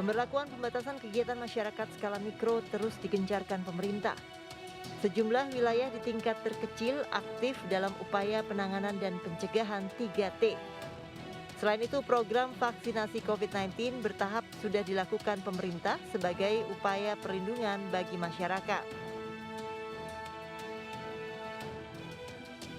Pemberlakuan pembatasan kegiatan masyarakat skala mikro terus digencarkan pemerintah. Sejumlah wilayah di tingkat terkecil aktif dalam upaya penanganan dan pencegahan 3T. Selain itu, program vaksinasi COVID-19 bertahap sudah dilakukan pemerintah sebagai upaya perlindungan bagi masyarakat.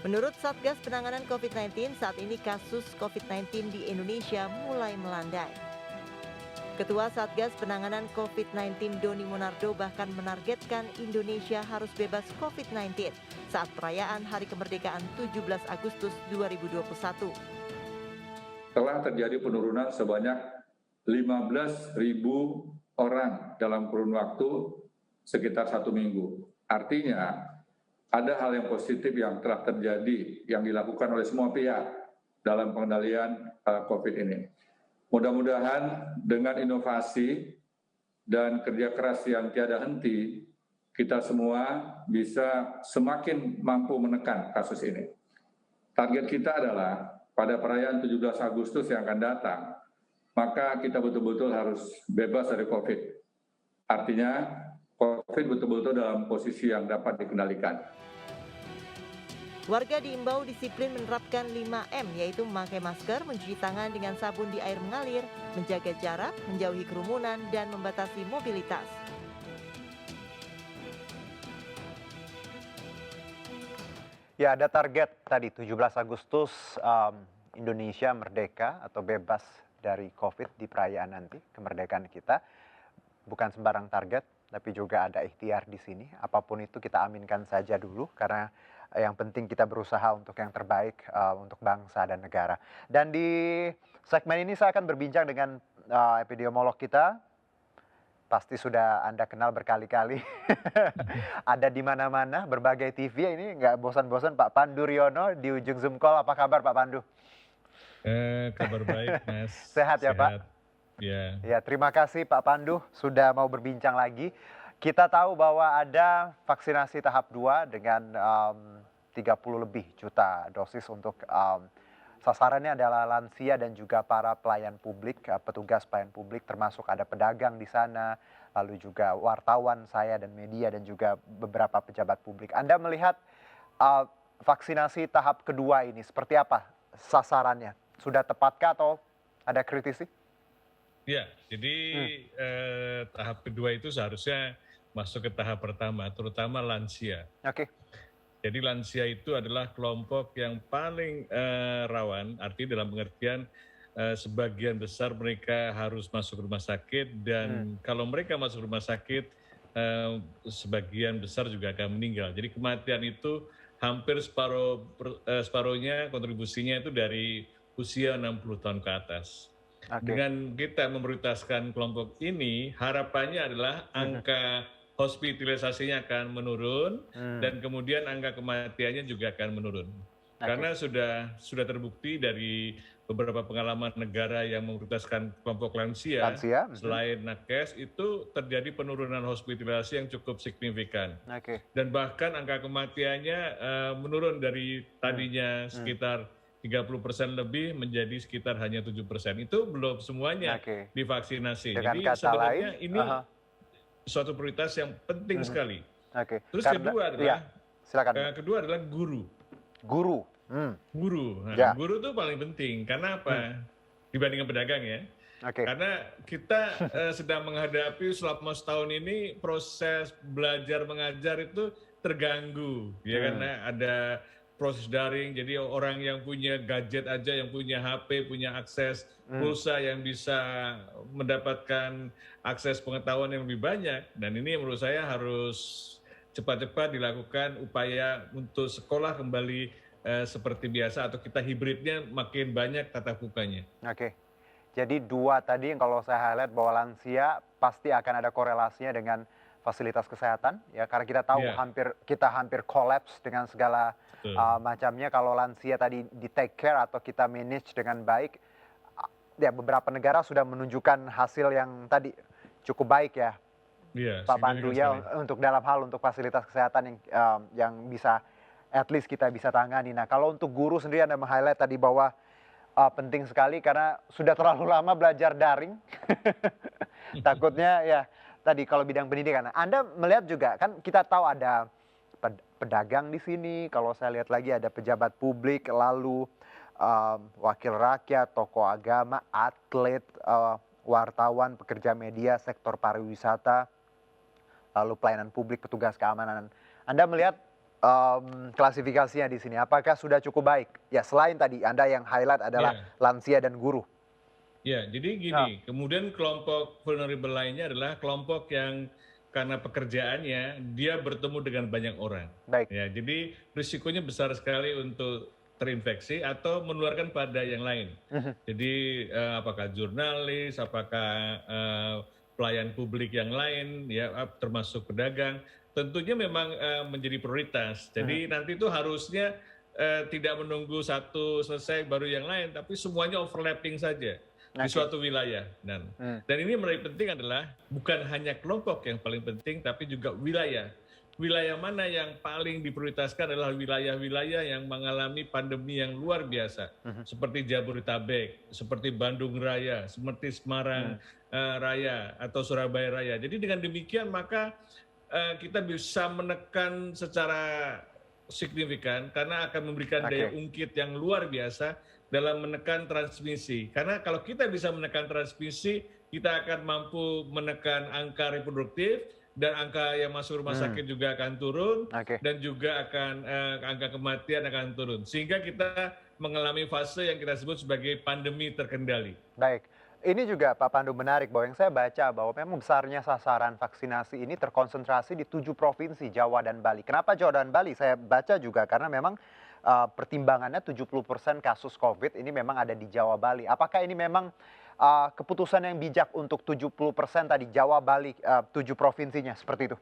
Menurut Satgas Penanganan COVID-19, saat ini kasus COVID-19 di Indonesia mulai melandai. Ketua Satgas Penanganan COVID-19 Doni Monardo bahkan menargetkan Indonesia harus bebas COVID-19 saat perayaan Hari Kemerdekaan 17 Agustus 2021. Telah terjadi penurunan sebanyak 15.000 orang dalam kurun waktu sekitar 1 minggu. Artinya, ada hal yang positif yang telah terjadi yang dilakukan oleh semua pihak dalam pengendalian COVID ini. Mudah-mudahan dengan inovasi dan kerja keras yang tiada henti, kita semua bisa semakin mampu menekan kasus ini. Target kita adalah pada perayaan 17 Agustus yang akan datang, maka kita betul-betul harus bebas dari COVID. Artinya, COVID betul-betul dalam posisi yang dapat dikendalikan. Warga diimbau disiplin menerapkan 5M, yaitu memakai masker, mencuci tangan dengan sabun di air mengalir, menjaga jarak, menjauhi kerumunan, dan membatasi mobilitas. Ya, ada target tadi 17 Agustus Indonesia merdeka atau bebas dari COVID di perayaan nanti, kemerdekaan kita. Bukan sembarang target, tapi juga ada ikhtiar di sini. Apapun itu kita aminkan saja dulu, karena yang penting kita berusaha untuk yang terbaik untuk bangsa dan negara. Dan di segmen ini saya akan berbincang dengan epidemiolog kita. Pasti sudah Anda kenal berkali-kali. Ada di mana-mana, berbagai TV ini nggak bosan-bosan. Pak Pandu Riono di ujung Zoom call. Apa kabar Pak Pandu? Kabar baik, Mas. Sehat ya, Pak? Ya. Ya, terima kasih Pak Pandu sudah mau berbincang lagi. Kita tahu bahwa ada vaksinasi tahap 2 dengan 30 lebih juta dosis untuk sasarannya adalah lansia dan juga para pelayan publik, petugas pelayan publik, termasuk ada pedagang di sana, lalu juga wartawan saya dan media dan juga beberapa pejabat publik. Anda melihat vaksinasi tahap kedua ini seperti apa sasarannya? Sudah tepatkah atau ada kritisi? Ya, jadi tahap kedua itu seharusnya masuk ke tahap pertama, terutama lansia. Oke. Jadi lansia itu adalah kelompok yang paling rawan, artinya dalam pengertian sebagian besar mereka harus masuk rumah sakit dan kalau mereka masuk rumah sakit, sebagian besar juga akan meninggal. Jadi kematian itu hampir separuhnya kontribusinya itu dari usia 60 tahun ke atas. Okay. Dengan kita memprioritaskan kelompok ini, harapannya adalah angka hospitalisasinya akan menurun dan kemudian angka kematiannya juga akan menurun. Okay. Karena sudah terbukti dari beberapa pengalaman negara yang memprioritaskan kelompok lansia. Selain nakes itu terjadi penurunan hospitalisasi yang cukup signifikan. Okay. Dan bahkan angka kematiannya menurun dari tadinya sekitar 30% lebih menjadi sekitar hanya 7%. Itu belum semuanya divaksinasi. Dengan jadi kata sebenarnya lain, ini suatu prioritas yang penting sekali. Terus kedua adalah kedua adalah guru. Guru. Guru. Nah, guru itu paling penting. Karena apa? Dibandingkan pedagang ya. Karena kita sedang menghadapi selama setahun ini proses belajar mengajar itu terganggu. Ya karena ada proses daring, jadi orang yang punya gadget aja, yang punya HP, punya akses pulsa yang bisa mendapatkan akses pengetahuan yang lebih banyak. Dan ini menurut saya harus cepat-cepat dilakukan upaya untuk sekolah kembali seperti biasa atau kita hibridnya makin banyak tatap mukanya. Oke, jadi dua tadi yang kalau saya highlight bahwa lansia pasti akan ada korelasinya dengan fasilitas kesehatan ya karena kita tahu kita hampir collapse dengan segala macamnya. Kalau lansia tadi di take care atau kita manage dengan baik, ya beberapa negara sudah menunjukkan hasil yang tadi cukup baik ya, Pak Pandu ya, untuk dalam hal untuk fasilitas kesehatan yang bisa at least kita bisa tangani. Nah kalau untuk guru sendiri Anda meng-highlight tadi bahwa penting sekali karena sudah terlalu lama belajar daring. Takutnya ya tadi kalau bidang pendidikan. Anda melihat juga kan kita tahu ada pedagang di sini, kalau saya lihat lagi ada pejabat publik, lalu wakil rakyat, tokoh agama, atlet, wartawan, pekerja media, sektor pariwisata, lalu pelayanan publik, petugas keamanan. Anda melihat klasifikasinya di sini, apakah sudah cukup baik? Ya selain tadi Anda yang highlight adalah lansia dan guru. Ya, jadi gini, kemudian kelompok vulnerable lainnya adalah kelompok yang karena pekerjaannya dia bertemu dengan banyak orang. Baik. Ya, jadi risikonya besar sekali untuk terinfeksi atau menularkan pada yang lain. Jadi apakah jurnalis, apakah pelayan publik yang lain, ya termasuk pedagang, tentunya memang menjadi prioritas. Jadi nanti itu harusnya tidak menunggu satu selesai baru yang lain, tapi semuanya overlapping saja di suatu wilayah. Dan ini yang paling penting adalah bukan hanya kelompok yang paling penting, tapi juga wilayah. Wilayah mana yang paling diprioritaskan adalah wilayah-wilayah yang mengalami pandemi yang luar biasa, seperti Jabodetabek, seperti Bandung Raya, seperti Semarang Raya atau Surabaya Raya. Jadi dengan demikian maka kita bisa menekan secara signifikan karena akan memberikan daya ungkit yang luar biasa dalam menekan transmisi. Karena kalau kita bisa menekan transmisi, kita akan mampu menekan angka reproduktif dan angka yang masuk rumah sakit juga akan turun dan juga akan angka kematian akan turun. Sehingga kita mengalami fase yang kita sebut sebagai pandemi terkendali. Baik. Ini juga Pak Pandu menarik bahwa yang saya baca bahwa memang besarnya sasaran vaksinasi ini terkonsentrasi di 7 provinsi, Jawa dan Bali. Kenapa Jawa dan Bali? Saya baca juga karena memang pertimbangannya 70% kasus COVID ini memang ada di Jawa Bali. Apakah ini memang keputusan yang bijak untuk 70% tadi Jawa Bali 7 provinsinya seperti itu?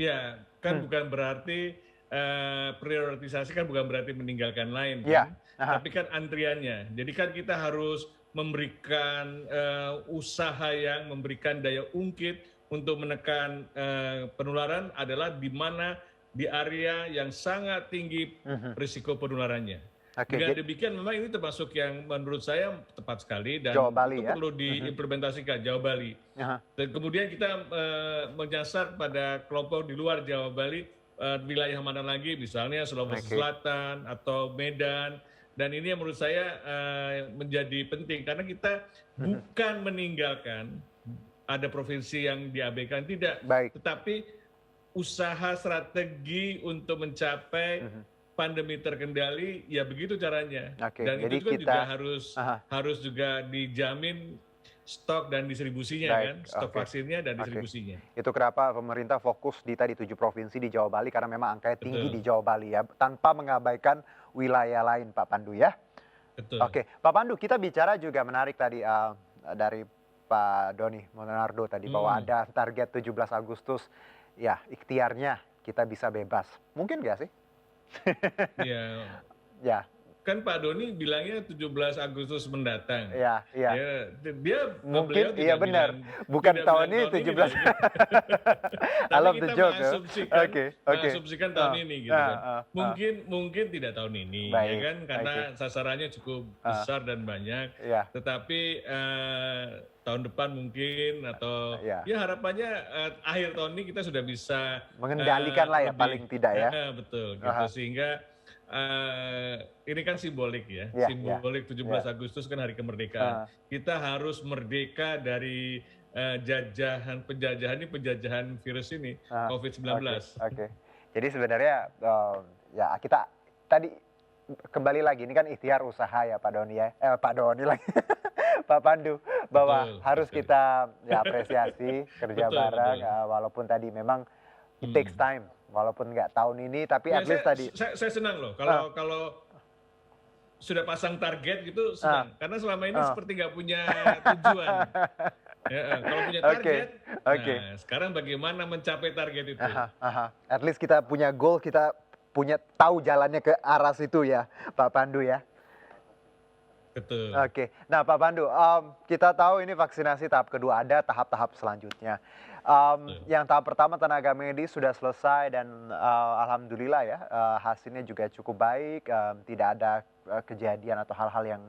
Ya, kan bukan berarti prioritisasi kan bukan berarti meninggalkan lain, kan? Tapi kan antriannya. Jadi kan kita harus memberikan usaha yang memberikan daya ungkit untuk menekan penularan adalah di mana di area yang sangat tinggi risiko penularannya. Dengan demikian memang ini termasuk yang menurut saya tepat sekali dan Jawa Bali, itu perlu diimplementasikan Jawa Bali. Dan kemudian kita menyasar pada kelompok di luar Jawa Bali, wilayah mana lagi misalnya Sulawesi Selatan atau Medan. Dan ini yang menurut saya menjadi penting karena kita bukan meninggalkan ada provinsi yang diabaikan, tidak. Tetapi usaha strategi untuk mencapai pandemi terkendali, ya begitu caranya. Dan itu juga harus juga dijamin stok dan distribusinya kan, stok vaksinnya dan distribusinya. Itu kenapa pemerintah fokus di tadi 7 provinsi di Jawa Bali karena memang angkanya tinggi di Jawa Bali ya, tanpa mengabaikan wilayah lain Pak Pandu ya. Pak Pandu, kita bicara juga menarik tadi dari Pak Doni Monardo tadi bahwa ada target 17 Agustus ya ikhtiarnya kita bisa bebas. Mungkin nggak sih? Ya. Kan Pak Doni bilangnya 17 Agustus mendatang. Iya. Dia mungkin iya benar. Bukan tahun ini 17. Tapi kita mengasumsikan tahun ini gitu kan. Mungkin tidak tahun ini ya kan karena sasarannya cukup besar dan banyak. Tetapi tahun depan mungkin atau ya harapannya akhir tahun ini kita sudah bisa mengendalikan lah ya paling tidak ya. Betul gitu sehingga ini kan simbolik ya, simbolik 17 Agustus kan hari kemerdekaan. Kita harus merdeka dari penjajahan virus ini, COVID-19. Jadi sebenarnya ya kita tadi kembali lagi ini kan ikhtiar usaha ya Pak Doni ya, Pak Doni lagi, Pak Pandu bahwa harus kita ya apresiasi kerja bareng walaupun tadi memang it takes time. Walaupun nggak tahun ini, tapi at least tadi. Saya senang loh kalau sudah pasang target gitu senang. Karena selama ini seperti nggak punya tujuan. Kalau punya target, nah sekarang bagaimana mencapai target itu? At least kita punya goal, kita punya tahu jalannya ke arah situ ya, Pak Pandu ya. Betul. Nah Pak Pandu, kita tahu ini vaksinasi tahap kedua, ada tahap-tahap selanjutnya. Yang tahap pertama tenaga medis sudah selesai dan alhamdulillah ya hasilnya juga cukup baik, tidak ada kejadian atau hal-hal yang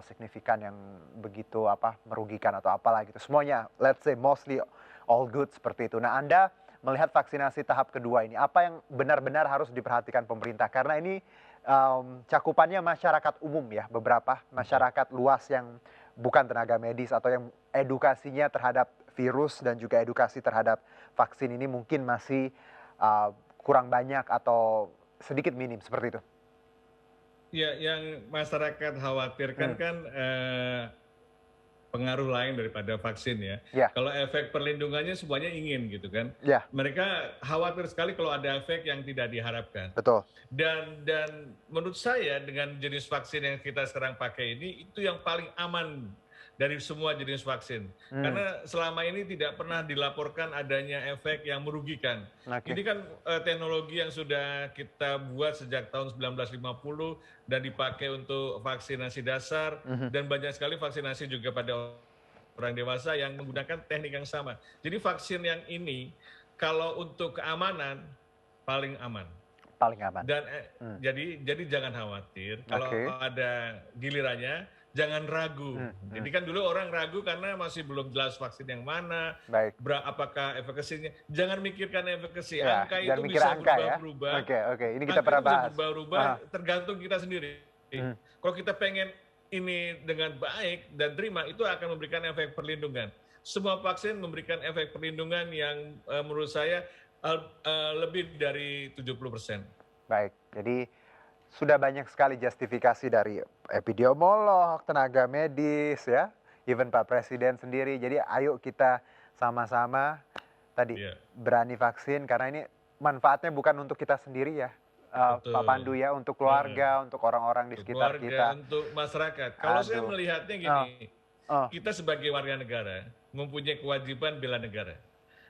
signifikan yang begitu merugikan atau apalah gitu. Semuanya, let's say mostly all good seperti itu. Nah, Anda melihat vaksinasi tahap kedua ini, apa yang benar-benar harus diperhatikan pemerintah? Karena ini cakupannya masyarakat umum ya, beberapa masyarakat luas yang bukan tenaga medis atau yang edukasinya terhadap virus dan juga edukasi terhadap vaksin ini mungkin masih kurang banyak atau sedikit minim seperti itu. Ya, yang masyarakat khawatirkan kan pengaruh lain daripada vaksin ya. Kalau efek perlindungannya semuanya ingin gitu kan. Mereka khawatir sekali kalau ada efek yang tidak diharapkan. Betul. Dan menurut saya dengan jenis vaksin yang kita sekarang pakai ini itu yang paling aman dari semua jenis vaksin. Karena selama ini tidak pernah dilaporkan adanya efek yang merugikan. Ini kan teknologi yang sudah kita buat sejak tahun 1950 dan dipakai untuk vaksinasi dasar dan banyak sekali vaksinasi juga pada orang dewasa yang menggunakan teknik yang sama. Jadi vaksin yang ini kalau untuk keamanan paling aman. Paling aman. Dan jadi jangan khawatir kalau ada gilirannya. Jangan ragu. Jadi kan dulu orang ragu karena masih belum jelas vaksin yang mana, apakah efekasinya. Jangan mikirkan efekasi, angka itu bisa berubah-ubah. Oke. Ini kita pernah bahas. Berubah-ubah tergantung kita sendiri. Kalau kita pengen ini dengan baik dan terima, itu akan memberikan efek perlindungan. Semua vaksin memberikan efek perlindungan yang menurut saya lebih dari 70%. Baik, jadi sudah banyak sekali justifikasi dari epidemiolog, tenaga medis ya, even Pak Presiden sendiri. Jadi ayo kita sama-sama tadi berani vaksin karena ini manfaatnya bukan untuk kita sendiri ya. Pak Pandu ya, untuk keluarga, untuk orang-orang di sekitar kita. Untuk masyarakat. Kalau saya melihatnya gini, kita sebagai warga negara mempunyai kewajiban bela negara.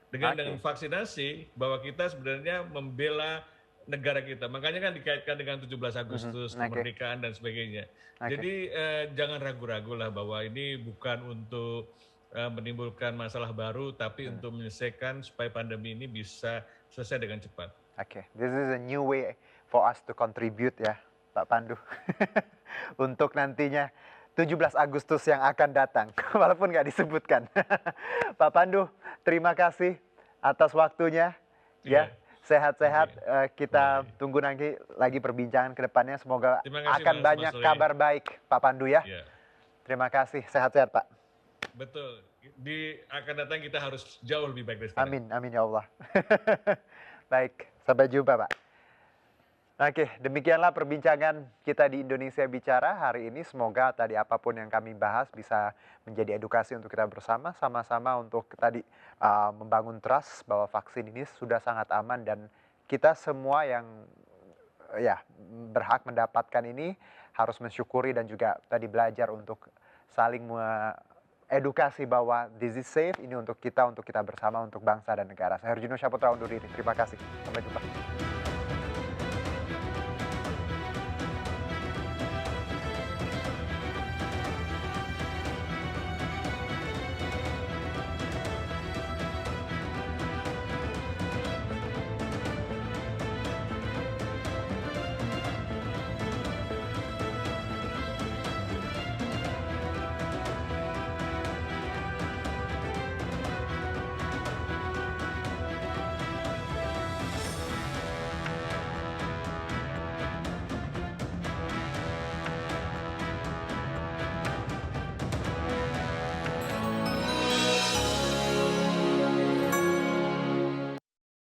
Dengan vaksinasi bahwa kita sebenarnya membela negara kita. Makanya kan dikaitkan dengan 17 Agustus, kemerdekaan dan sebagainya. Jadi jangan ragu-ragu lah bahwa ini bukan untuk menimbulkan masalah baru, tapi untuk menyelesaikan supaya pandemi ini bisa selesai dengan cepat. This is a new way for us to contribute ya, Pak Pandu. Untuk nantinya 17 Agustus yang akan datang, walaupun nggak disebutkan. Pak Pandu, terima kasih atas waktunya. Ya. Sehat-sehat, kita tunggu nanti lagi perbincangan ke depannya. Semoga akan banyak kabar baik, Pak Pandu ya. Terima kasih, sehat-sehat Pak. Betul, akan datang kita harus jauh lebih baik dari sekarang. Amin ya Allah. Baik, sampai jumpa Pak. Oke, demikianlah perbincangan kita di Indonesia Bicara hari ini. Semoga tadi apapun yang kami bahas bisa menjadi edukasi untuk kita bersama, sama-sama untuk tadi membangun trust bahwa vaksin ini sudah sangat aman dan kita semua yang berhak mendapatkan ini harus mensyukuri dan juga tadi belajar untuk saling edukasi bahwa this is safe, ini untuk kita bersama, untuk bangsa dan negara. Saya Herjunus Syaputra undur diri. Terima kasih. Sampai jumpa.